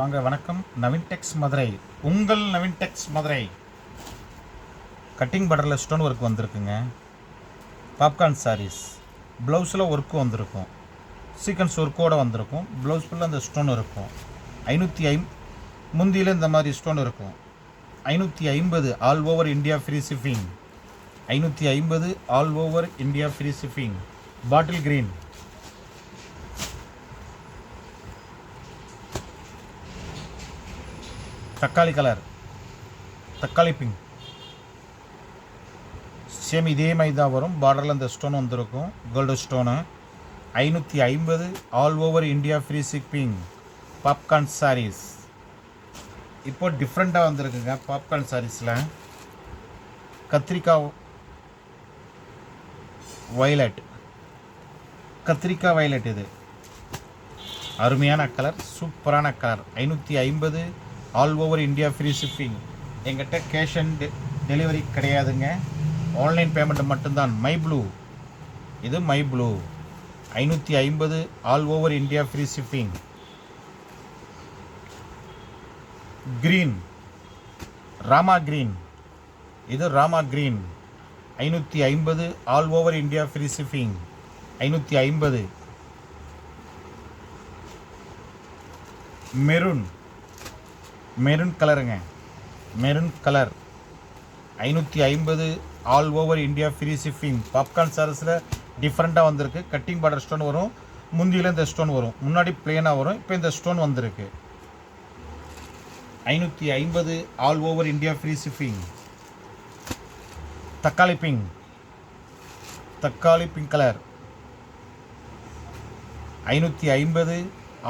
வாங்க வணக்கம். நவீன் டெக்ஸ் மதுரை. உங்கள் நவீன் டெக்ஸ் மதுரை. கட்டிங் பார்டரில் ஸ்டோன் ஒர்க் வந்திருக்குங்க. பாப்கார்ன் சாரீஸ். ப்ளவுஸில் ஒர்க்கு வந்திருக்கும். சீக்வன்ஸ் ஒர்க்கோடு வந்திருக்கும். ப்ளவுஸ் ஃபுல்லாக அந்த ஸ்டோன் இருக்கும். 550 முந்தியில் இந்த மாதிரி ஸ்டோன் இருக்கும். 550 all over India free shipping. 550 all over India free shipping. Bottle green, தக்காளி கலர், தக்காளி பிங்க். சேம் இதே மாதிரி தான் வரும். பார்டரில் இந்த ஸ்டோன் வந்திருக்கும், gold stone. 550 all over India free shipping. Popcorn saris. இப்போ டிஃப்ரெண்ட்டாக வந்திருக்குங்க. பாப்கார்ன் சாரீஸில் கத்திரிக்காய் வயலட், கத்திரிக்காய் வயலட். இது அருமையான கலர், சூப்பரான colour. 550 all over India free shipping. எங்கிட்ட கேஷ் அண்ட் டெலிவரி கிடையாதுங்க, ஆன்லைன் பேமெண்ட் மட்டும்தான். மை ப்ளூ, இது my blue. 550 all over India free shipping. Green, Rama green, இது Rama green. 550 all over India free shipping. 550. Maroon, maroon கலருங்க, maroon colour. 550 all over India free shipping. Popcorn சாரீஸில் டிஃப்ரெண்ட்டாக வந்திருக்கு. Cutting border stone வரும், முந்தியில் இந்த stone வரும். முன்னாடி பிளேனாக வரும், இப்போ இந்த ஸ்டோன் வந்திருக்கு. 550 all over India free shipping. தக்காளி பிங்க், தக்காளி pink colour. 550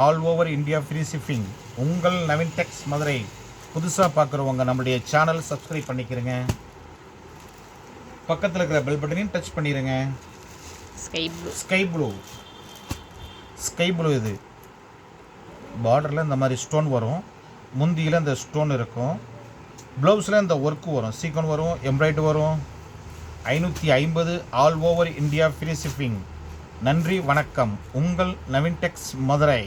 all over India free shipping. உங்கள் நவீன் டெக்ஸ் மதுரை. புதுசாக பார்க்குறவங்க நம்மளுடைய சேனல் சப்ஸ்கிரைப் பண்ணிக்கிறேங்க. பக்கத்தில் இருக்கிற பெல் பட்டனையும் டச் பண்ணிடுங்க. Sky blue, sky blue. இது பார்டரில் இந்த மாதிரி ஸ்டோன் வரும், முந்தியில் இந்த ஸ்டோன் இருக்கும். ப்ளவுஸில் இந்த ஒர்க்கு வரும், சீக்வன் வரும், எம்ப்ராய்டரி வரும். 550 all over India free shipping. நன்றி, வணக்கம். உங்கள் நவீன் டெக்ஸ் மதுரை.